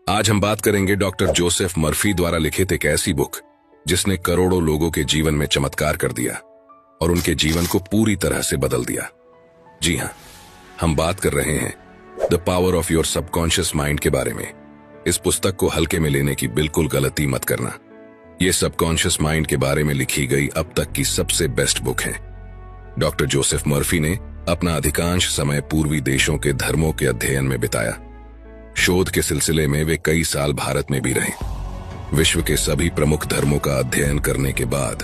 आज हम बात करेंगे डॉक्टर जोसेफ मर्फी द्वारा लिखित एक ऐसी बुक जिसने करोड़ों लोगों के जीवन में चमत्कार कर दिया और उनके जीवन को पूरी तरह से बदल दिया। जी हां, हम बात कर रहे हैं the power of your subconscious mind के बारे में। इस पुस्तक को हल्के में लेने की बिल्कुल गलती मत करना। यह सबकॉन्शियस माइंड के बारे में लिखी गई अब तक की सबसे बेस्ट बुक है। डॉक्टर जोसेफ मर्फी ने अपना अधिकांश समय पूर्वी देशों के धर्मों के अध्ययन में बिताया। शोध के सिलसिले में वे कई साल भारत में भी रहे। विश्व के सभी प्रमुख धर्मों का अध्ययन करने के बाद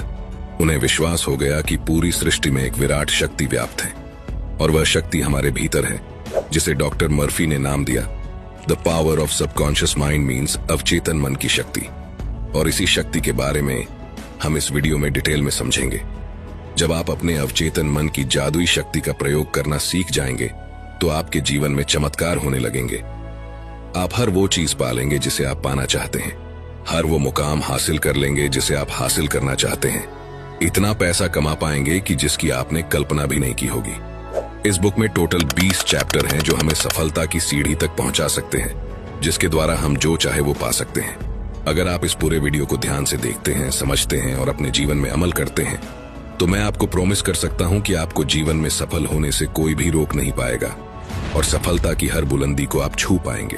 उन्हें विश्वास हो गया कि पूरी सृष्टि में एक विराट शक्ति व्याप्त है और वह शक्ति हमारे भीतर है, जिसे डॉक्टर मर्फी ने नाम दिया the power of subconscious mind means अवचेतन मन की शक्ति। और इसी शक्ति के बारे में हम इस वीडियो में डिटेल में समझेंगे। जब आप अपने अवचेतन मन की जादुई शक्ति का प्रयोग करना सीख जाएंगे तो आपके जीवन में चमत्कार होने लगेंगे। आप हर वो चीज पालेंगे जिसे आप पाना चाहते हैं, हर वो मुकाम हासिल कर लेंगे जिसे आप हासिल करना चाहते हैं, इतना पैसा कमा पाएंगे कि जिसकी आपने कल्पना भी नहीं की होगी। इस बुक में टोटल 20 चैप्टर हैं जो हमें सफलता की सीढ़ी तक पहुंचा सकते हैं, जिसके द्वारा हम जो चाहे वो पा सकते हैं। अगर आप इस पूरे वीडियो को ध्यान से देखते हैं, समझते हैं और अपने जीवन में अमल करते हैं तो मैं आपको प्रॉमिस कर सकता हूं कि आपको जीवन में सफल होने से कोई भी रोक नहीं पाएगा और सफलता की हर बुलंदी को आप छू पाएंगे।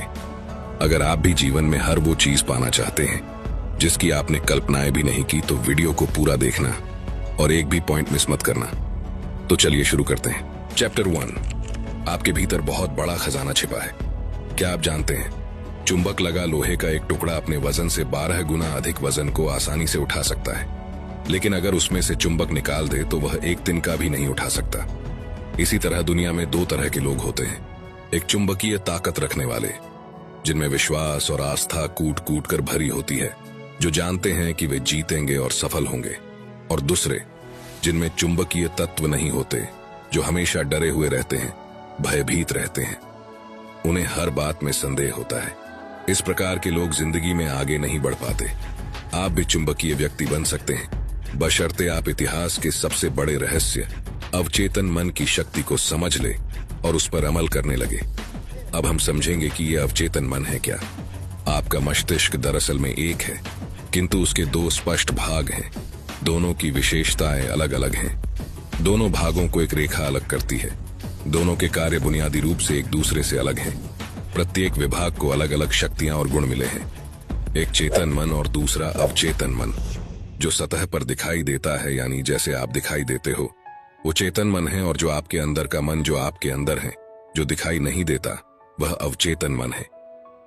अगर आप भी जीवन में हर वो चीज पाना चाहते हैं जिसकी आपने कल्पनाएं भी नहीं की तो वीडियो को पूरा देखना और एक भी पॉइंट मिस मत करना। तो चलिए शुरू करते हैं। चैप्टर 1, आपके भीतर बहुत बड़ा खजाना छिपा है। क्या आप जानते हैं, चुंबक लगा लोहे का एक टुकड़ा अपने वजन से 12 गुना अधिक वजन को आसानी से उठा सकता है, लेकिन अगर उसमें से चुंबक निकाल दे तो वह एक तिनका भी नहीं उठा सकता। इसी तरह दुनिया में 2 तरह के लोग होते हैं, एक चुंबकीय ताकत रखने वाले जिनमें विश्वास और आस्था कूट कूट कर भरी होती है, जो जानते हैं कि वे जीतेंगे और सफल होंगे, और दूसरे जिनमें चुंबकीय तत्व नहीं होते, जो हमेशा डरे हुए रहते हैं, भयभीत रहते हैं, उन्हें हर बात में संदेह होता है। इस प्रकार के लोग जिंदगी में आगे नहीं बढ़ पाते। आप भी चुंबकीय व्यक्ति बन सकते हैं, बशर्ते आप इतिहास के सबसे बड़े रहस्य अवचेतन मन की शक्ति को समझ ले और उस पर अमल करने लगे। अब हम समझेंगे कि यह अवचेतन मन है क्या। आपका मस्तिष्क दरअसल में एक है, किंतु उसके 2 स्पष्ट भाग हैं। दोनों की विशेषताएं अलग अलग हैं। दोनों भागों को एक रेखा अलग करती है। दोनों के कार्य बुनियादी रूप से एक दूसरे से अलग हैं। प्रत्येक विभाग को अलग अलग शक्तियां और गुण मिले हैं। एक चेतन मन और दूसरा अवचेतन मन। जो सतह पर दिखाई देता है, यानी जैसे आप दिखाई देते हो, वो चेतन मन है, और जो आपके अंदर का मन जो आपके अंदर है, जो दिखाई नहीं देता, वह अवचेतन मन है।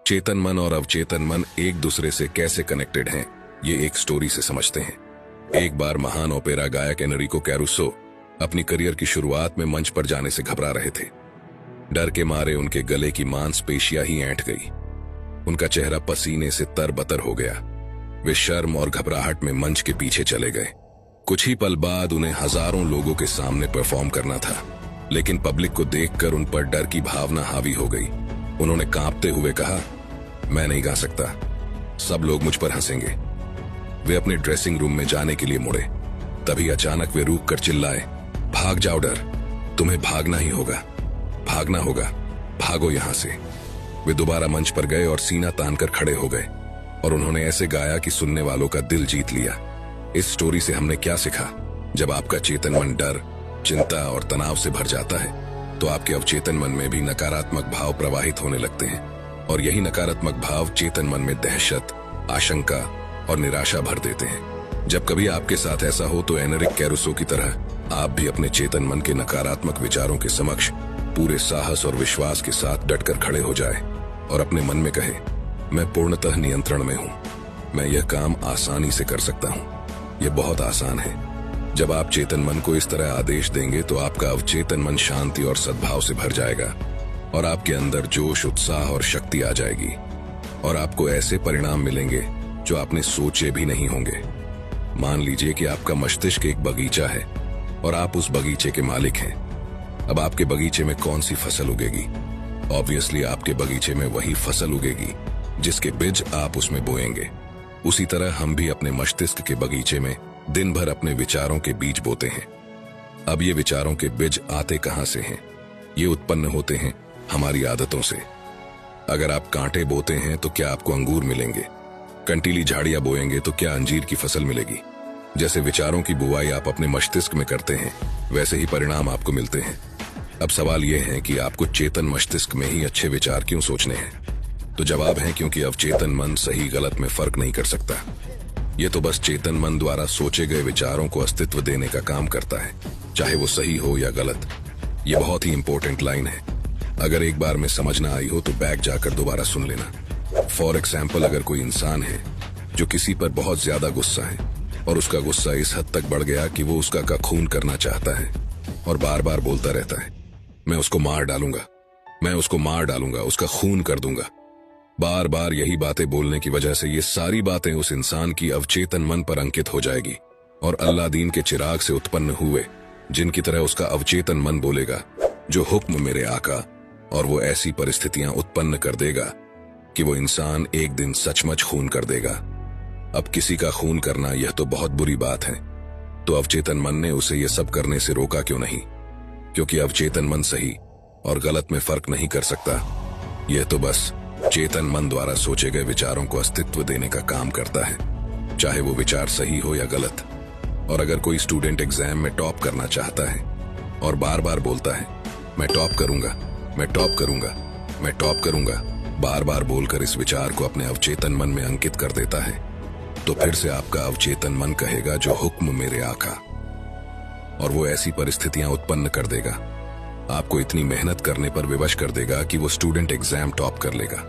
चेतन मन और अवचेतन मन एक दूसरे से कैसे कनेक्टेड हैं, ये एक स्टोरी से समझते हैं। एक बार महान ओपेरा गायक एनरिको कैरुसो अपनी करियर की शुरुआत में मंच पर जाने से घबरा रहे थे। डर के मारे उनके गले की मांसपेशियां ही ऐंठ गई। उनका चेहरा पसीने से तरबतर हो गया। वे शर्म और घबराहट में मंच के पीछे चले गए। कुछ ही पल बाद उन्हें हजारों लोगों के सामने परफॉर्म करना था, लेकिन पब्लिक को देखकर उन पर डर की भावना हावी हो गई। उन्होंने कांपते हुए कहा, मैं नहीं गा सकता, सब लोग मुझ पर हंसेंगे। वे अपने ड्रेसिंग रूम में जाने के लिए मुड़े। तभी अचानक वे रुक कर चिल्लाए, भाग जाओ डर, तुम्हें भागना ही होगा, भागना होगा, भागो यहां से। वे दोबारा मंच पर गए और सीना तानकर खड़े हो गए और उन्होंने ऐसे गाया कि सुनने वालों का दिल जीत लिया। इस स्टोरी से हमने क्या सीखा? जब आपका चेतन मन डर, चिंता और तनाव से भर जाता है तो आपके अवचेतन मन में भी नकारात्मक भाव प्रवाहित होने लगते हैं, और यही नकारात्मक भाव चेतन मन में दहशत, आशंका और निराशा भर देते हैं। जब कभी आपके साथ ऐसा हो तो एनरिक कैरुसो की तरह आप भी अपने चेतन मन के नकारात्मक विचारों के समक्ष पूरे साहस और विश्वास के साथ डटकर खड़े हो जाए और अपने मन में कहे, मैं पूर्णतः नियंत्रण में हूं, मैं यह काम आसानी से कर सकता हूं, यह बहुत आसान है। जब आप चेतन मन को इस तरह आदेश देंगे तो आपका अवचेतन मन शांति और सद्भाव से भर जाएगा और आपके अंदर जोश, उत्साह और शक्ति आ जाएगी, और आपको ऐसे परिणाम मिलेंगे जो आपने सोचे भी नहीं होंगे। मान लीजिए कि आपका मस्तिष्क एक बगीचा है और आप उस बगीचे के मालिक हैं। अब आपके बगीचे में कौन सी फसल उगेगी? ऑब्वियसली आपके बगीचे में वही फसल उगेगी जिसके बीज आप उसमें बोएंगे। उसी तरह हम भी अपने मस्तिष्क के बगीचे में दिन भर अपने विचारों के बीज बोते हैं। अब ये विचारों के बीज आते कहां से हैं? ये उत्पन्न होते हैं हमारी आदतों से। अगर आप कांटे बोते हैं तो क्या आपको अंगूर मिलेंगे? कंटीली झाड़ियां बोएंगे तो क्या अंजीर की फसल मिलेगी? जैसे विचारों की बुवाई आप अपने मस्तिष्क में करते हैं, वैसे ही परिणाम आपको मिलते हैं। अब सवाल यह है कि आपको चेतन मस्तिष्क में ही अच्छे विचार क्यों सोचने हैं? तो जवाब है क्योंकि अवचेतन मन सही गलत में फर्क नहीं कर सकता। ये तो बस चेतन मन द्वारा सोचे गए विचारों को अस्तित्व देने का काम करता है, चाहे वो सही हो या गलत। ये बहुत ही इंपॉर्टेंट लाइन है। अगर एक बार में समझ ना आई हो तो बैक जाकर दोबारा सुन लेना। फॉर एग्जाम्पल, अगर कोई इंसान है जो किसी पर बहुत ज्यादा गुस्सा है और उसका गुस्सा इस हद तक बढ़ गया कि वो उसका का खून करना चाहता है और बार बार बोलता रहता है, मैं उसको मार डालूंगा, मैं उसको मार डालूंगा, उसका खून कर दूंगा। बार बार यही बातें बोलने की वजह से ये सारी बातें उस इंसान की अवचेतन मन पर अंकित हो जाएगी और अल्लादीन के चिराग से उत्पन्न हुए जिनकी तरह उसका अवचेतन मन बोलेगा, जो हुक्म मेरे आका, और वो ऐसी परिस्थितियां उत्पन्न कर देगा कि वो इंसान एक दिन सचमुच खून कर देगा। अब किसी का खून करना यह तो बहुत बुरी बात है, तो अवचेतन मन ने उसे यह सब करने से रोका क्यों नहीं? क्योंकि अवचेतन मन सही और गलत में फर्क नहीं कर सकता। यह तो बस चेतन मन द्वारा सोचे गए विचारों को अस्तित्व देने का काम करता है, चाहे वो विचार सही हो या गलत। और अगर कोई स्टूडेंट एग्जाम में टॉप करना चाहता है और बार बार बोलता है, मैं टॉप करूंगा, मैं टॉप करूंगा, मैं टॉप करूंगा, बार बार बोलकर इस विचार को अपने अवचेतन मन में अंकित कर देता है, तो फिर से आपका अवचेतन मन कहेगा, जो हुक्म मेरे आका, और वो ऐसी परिस्थितियां उत्पन्न कर देगा, आपको इतनी मेहनत करने पर विवश कर देगा कि वो स्टूडेंट एग्जाम टॉप कर लेगा।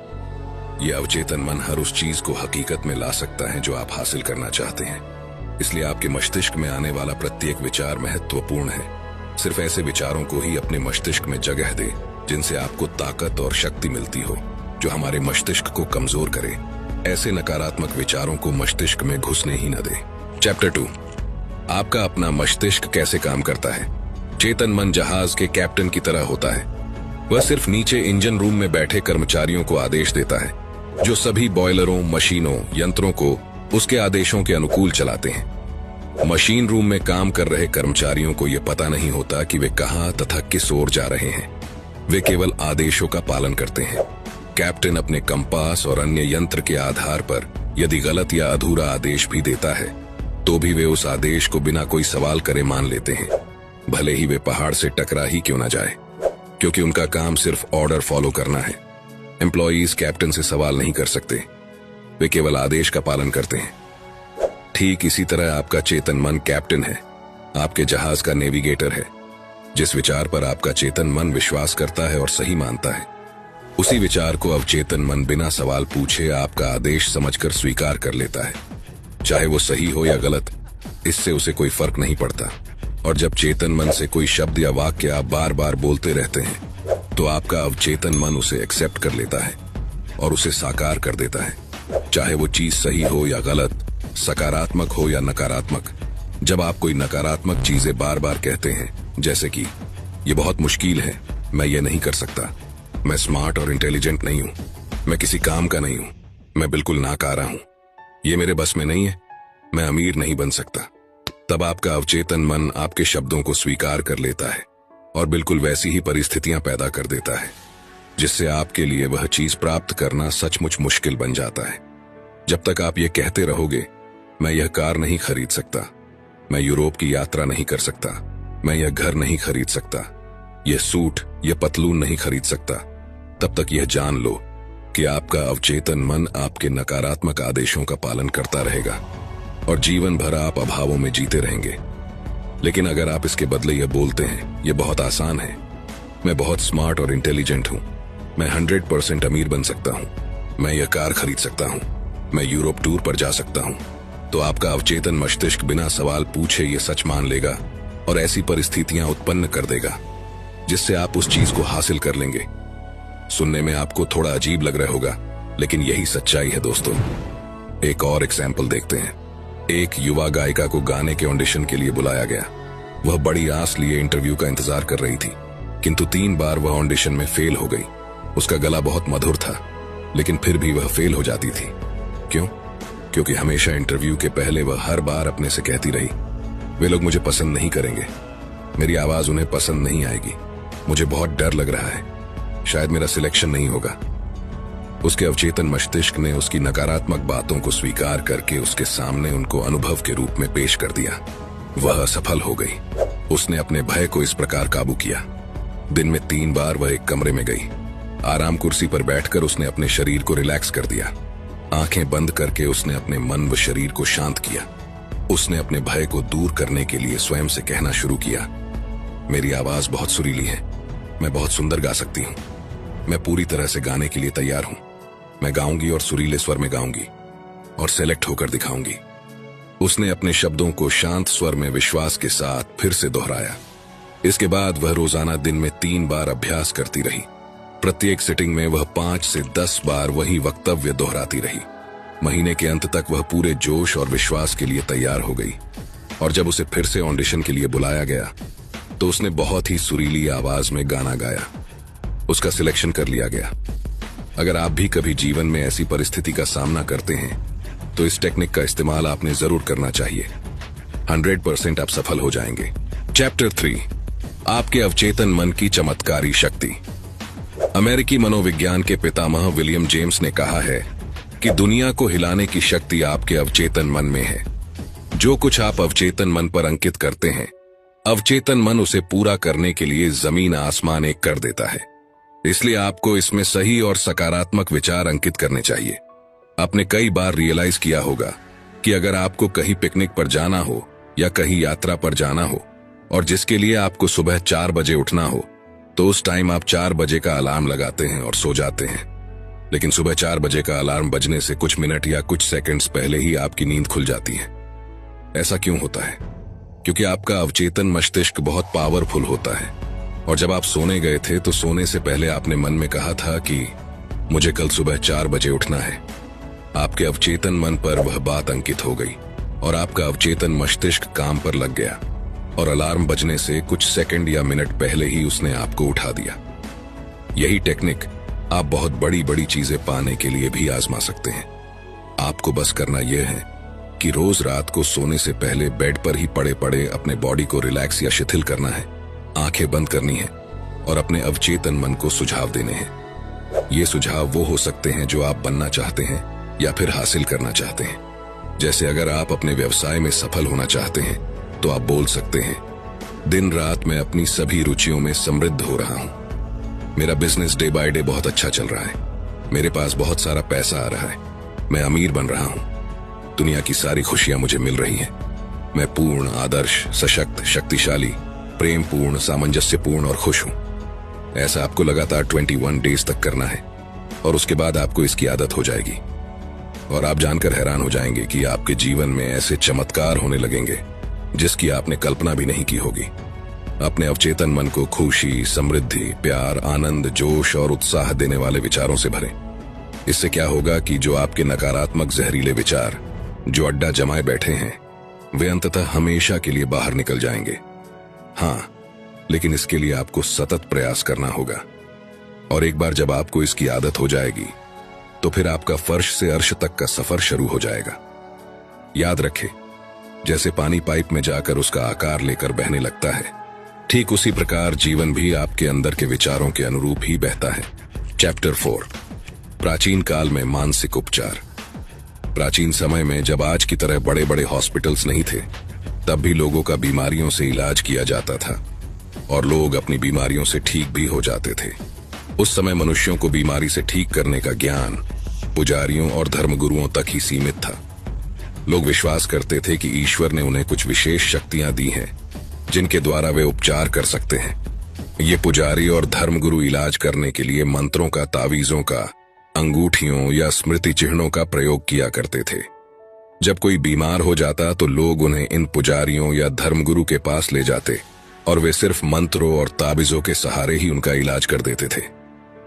ये अवचेतन मन हर उस चीज को हकीकत में ला सकता है जो आप हासिल करना चाहते हैं। इसलिए आपके मस्तिष्क में आने वाला प्रत्येक विचार महत्वपूर्ण है। सिर्फ ऐसे विचारों को ही अपने मस्तिष्क में जगह दे जिनसे आपको ताकत और शक्ति मिलती हो, जो हमारे मस्तिष्क को कमजोर करे। ऐसे नकारात्मक विचारों को मस्तिष्क में घुसने ही न दे। चैप्टर 2, आपका अपना मस्तिष्क कैसे काम करता है। चेतन मन जहाज के कैप्टन की तरह होता है। वह सिर्फ नीचे इंजन रूम में बैठे कर्मचारियों को आदेश देता है, जो सभी बॉयलरों, मशीनों, यंत्रों को उसके आदेशों के अनुकूल चलाते हैं। मशीन रूम में काम कर रहे कर्मचारियों को यह पता नहीं होता कि वे कहां तथा किस ओर जा रहे हैं। वे केवल आदेशों का पालन करते हैं। कैप्टन अपने कंपास और अन्य यंत्र के आधार पर यदि गलत या अधूरा आदेश भी देता है, तो भी वे उस आदेश को बिना कोई सवाल करे मान लेते हैं, भले ही वे पहाड़ से टकरा ही क्यों ना जाए, क्योंकि उनका काम सिर्फ ऑर्डर फॉलो करना है। एम्प्लॉयज कैप्टन से सवाल नहीं कर सकते, वे केवल आदेश का पालन करते हैं। ठीक इसी तरह आपका चेतन मन कैप्टन है, आपके जहाज का नेविगेटर है। जिस विचार पर आपका चेतन मन विश्वास करता है और सही मानता है, उसी विचार को अवचेतन मन बिना सवाल पूछे आपका आदेश समझकर स्वीकार कर लेता है, चाहे वो सही हो या गलत। इससे उसे कोई फर्क नहीं पड़ता। और जब चेतन मन से कोई शब्द या वाक्य आप बार बार बोलते रहते हैं, तो आपका अवचेतन मन उसे एक्सेप्ट कर लेता है और उसे साकार कर देता है, चाहे वो चीज सही हो या गलत, सकारात्मक हो या नकारात्मक। जब आप कोई नकारात्मक चीजें बार बार कहते हैं, जैसे कि ये बहुत मुश्किल है, मैं ये नहीं कर सकता, मैं स्मार्ट और इंटेलिजेंट नहीं हूं, मैं किसी काम का नहीं हूं, मैं बिल्कुल नाकारा हूं, ये मेरे बस में नहीं है, मैं अमीर नहीं बन सकता, तब आपका अवचेतन मन आपके शब्दों को स्वीकार कर लेता है और बिल्कुल वैसी ही परिस्थितियां पैदा कर देता है, जिससे आपके लिए वह चीज प्राप्त करना सचमुच मुश्किल बन जाता है। जब तक आप ये कहते रहोगे, मैं यह कार नहीं खरीद सकता, मैं यूरोप की यात्रा नहीं कर सकता, मैं यह घर नहीं खरीद सकता, यह सूट, यह पतलून नहीं खरीद सकता, तब तक यह जान लो कि आपका अवचेतन मन आपके नकारात्मक आदेशों का पालन करता रहेगा और जीवन भर आप अभावों में जीते रहेंगे। लेकिन अगर आप इसके बदले यह बोलते हैं, यह बहुत आसान है, मैं बहुत स्मार्ट और इंटेलिजेंट हूं, मैं 100% अमीर बन सकता हूं, मैं यह कार खरीद सकता हूं, मैं यूरोप टूर पर जा सकता हूं, तो आपका अवचेतन मस्तिष्क बिना सवाल पूछे ये सच मान लेगा और ऐसी परिस्थितियां उत्पन्न कर देगा जिससे आप उस चीज को हासिल कर लेंगे। सुनने में आपको थोड़ा अजीब लग रहा होगा, लेकिन यही सच्चाई है दोस्तों। एक और एग्जाम्पल देखते हैं। एक युवा गायिका को गाने के ऑडिशन के लिए बुलाया गया। वह बड़ी आस लिए इंटरव्यू का इंतजार कर रही थी, किंतु 3 बार वह ऑडिशन में फेल हो गई। उसका गला बहुत मधुर था, लेकिन फिर भी वह फेल हो जाती थी। क्यों? क्योंकि हमेशा इंटरव्यू के पहले वह हर बार अपने से कहती रही, वे लोग मुझे पसंद नहीं करेंगे, मेरी आवाज उन्हें पसंद नहीं आएगी, मुझे बहुत डर लग रहा है, शायद मेरा सिलेक्शन नहीं होगा। उसके अवचेतन मस्तिष्क ने उसकी नकारात्मक बातों को स्वीकार करके उसके सामने उनको अनुभव के रूप में पेश कर दिया। वह असफल हो गई। उसने अपने भय को इस प्रकार काबू किया। दिन में 3 बार वह एक कमरे में गई। आराम कुर्सी पर बैठकर उसने अपने शरीर को रिलैक्स कर दिया। आंखें बंद करके उसने अपने मन व शरीर को शांत किया। उसने अपने भय को दूर करने के लिए स्वयं से कहना शुरू किया, मेरी आवाज बहुत सुरीली है, मैं बहुत सुंदर गा सकती हूँ, मैं पूरी तरह से गाने के लिए तैयार हूँ, मैं गाऊंगी और सुरीले स्वर में गाऊंगी और सेलेक्ट होकर दिखाऊंगी। उसने अपने शब्दों को शांत स्वर में विश्वास के साथ फिर से दोहराया। इसके बाद वह रोजाना दिन में 3 बार अभ्यास करती रही। प्रत्येक सिटिंग में वह 5 से 10 बार वही वक्तव्य दोहराती रही। महीने के अंत तक वह पूरे जोश और विश्वास के लिए तैयार हो गई और जब उसे फिर से ऑडिशन के लिए बुलाया गया तो उसने बहुत ही सुरीली आवाज में गाना गाया। उसका सिलेक्शन कर लिया गया। अगर आप भी कभी जीवन में ऐसी परिस्थिति का सामना करते हैं तो इस टेक्निक का इस्तेमाल आपने जरूर करना चाहिए। 100% आप सफल हो जाएंगे। चैप्टर 3, आपके अवचेतन मन की चमत्कारी शक्ति। अमेरिकी मनोविज्ञान के पितामह विलियम जेम्स ने कहा है कि दुनिया को हिलाने की शक्ति आपके अवचेतन मन में है। जो कुछ आप अवचेतन मन पर अंकित करते हैं, अवचेतन मन उसे पूरा करने के लिए जमीन आसमान एक कर देता है। इसलिए आपको इसमें सही और सकारात्मक विचार अंकित करने चाहिए। आपने कई बार रियलाइज किया होगा कि अगर आपको कहीं पिकनिक पर जाना हो या कहीं यात्रा पर जाना हो और जिसके लिए आपको सुबह 4 बजे उठना हो, तो उस टाइम आप 4 बजे का अलार्म लगाते हैं और सो जाते हैं। लेकिन सुबह 4 बजे का अलार्म बजने से कुछ मिनट या कुछ सेकंड्स पहले ही आपकी नींद खुल जाती है। ऐसा क्यों होता है? क्योंकि आपका अवचेतन मस्तिष्क बहुत पावरफुल होता है और जब आप सोने गए थे तो सोने से पहले आपने मन में कहा था कि मुझे कल सुबह 4 बजे उठना है। आपके अवचेतन मन पर वह बात अंकित हो गई और आपका अवचेतन मस्तिष्क काम पर लग गया और अलार्म बजने से कुछ सेकंड या मिनट पहले ही उसने आपको उठा दिया। यही टेक्निक आप बहुत बड़ी बड़ी चीजें पाने के लिए भी आजमा सकते हैं। आपको बस करना यह है कि रोज रात को सोने से पहले बेड पर ही पड़े पड़े अपने बॉडी को रिलैक्स या शिथिल करना है, आंखें बंद करनी है और अपने अवचेतन मन को सुझाव देने हैं। ये सुझाव वो हो सकते हैं जो आप बनना चाहते हैं या फिर हासिल करना चाहते हैं। जैसे अगर आप अपने व्यवसाय में सफल होना चाहते हैं तो आप बोल सकते हैं, दिन रात मैं अपनी सभी रुचियों में समृद्ध हो रहा हूं। मेरा बिजनेस डे बाय डे बहुत अच्छा चल रहा है। मेरे पास बहुत सारा पैसा आ रहा है। मैं अमीर बन रहा हूं। दुनिया की सारी खुशियां मुझे मिल रही हैं। मैं पूर्ण, आदर्श, सशक्त, शक्तिशाली, प्रेमपूर्ण, सामंजस्यपूर्ण और खुश हूं। ऐसा आपको लगातार 21 डेज तक करना है और उसके बाद आपको इसकी आदत हो जाएगी और आप जानकर हैरान हो जाएंगे कि आपके जीवन में ऐसे चमत्कार होने लगेंगे जिसकी आपने कल्पना भी नहीं की होगी। अपने अवचेतन मन को खुशी, समृद्धि, प्यार, आनंद, जोश और उत्साह देने वाले विचारों से भरें। इससे क्या होगा कि जो आपके नकारात्मक जहरीले विचार जो अड्डा जमाए बैठे हैं, वे अंततः हमेशा के लिए बाहर निकल जाएंगे। हाँ, लेकिन इसके लिए आपको सतत प्रयास करना होगा और एक बार जब आपको इसकी आदत हो जाएगी तो फिर आपका फर्श से अर्श तक का सफर शुरू हो जाएगा। याद रखें, जैसे पानी पाइप में जाकर उसका आकार लेकर बहने लगता है, ठीक उसी प्रकार जीवन भी आपके अंदर के विचारों के अनुरूप ही बहता है। चैप्टर 4, प्राचीन काल में मानसिक उपचार। प्राचीन समय में जब आज की तरह बड़े बड़े हॉस्पिटल्स नहीं थे, तब भी लोगों का बीमारियों से इलाज किया जाता था और लोग अपनी बीमारियों से ठीक भी हो जाते थे। उस समय मनुष्यों को बीमारी से ठीक करने का ज्ञान पुजारियों और धर्मगुरुओं तक ही सीमित था। लोग विश्वास करते थे कि ईश्वर ने उन्हें कुछ विशेष शक्तियां दी हैं जिनके द्वारा वे उपचार कर सकते हैं। ये पुजारी और धर्मगुरु इलाज करने के लिए मंत्रों का, तावीजों का, अंगूठियों या स्मृति चिन्हों का प्रयोग किया करते थे। जब कोई बीमार हो जाता तो लोग उन्हें इन पुजारियों या धर्मगुरु के पास ले जाते और वे सिर्फ मंत्रों और ताबीजों के सहारे ही उनका इलाज कर देते थे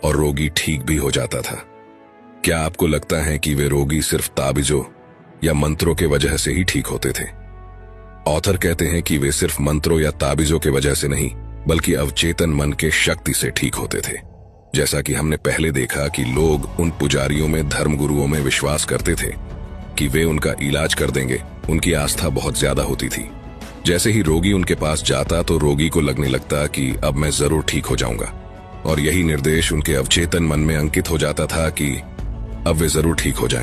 और रोगी ठीक भी हो जाता था। क्या आपको लगता है कि वे रोगी सिर्फ ताबीजों या मंत्रों के वजह से ही ठीक होते थे? ऑथर कहते हैं कि वे सिर्फ मंत्रों या ताबीजों के वजह से नहीं, बल्कि अवचेतन मन के शक्ति से ठीक होते थे। जैसा कि हमने पहले देखा कि लोग उन पुजारियों में, धर्मगुरुओं में विश्वास करते थे कि वे उनका इलाज कर देंगे। उनकी आस्था बहुत ज्यादा होती थी। जैसे ही रोगी उनके पास जाता तो रोगी को लगने लगता कि अब मैं जरूर ठीक हो जाऊंगा और यही निर्देश उनके अवचेतन मन में अंकित हो जाता था कि अब वे जरूर ठीक हो जाएं।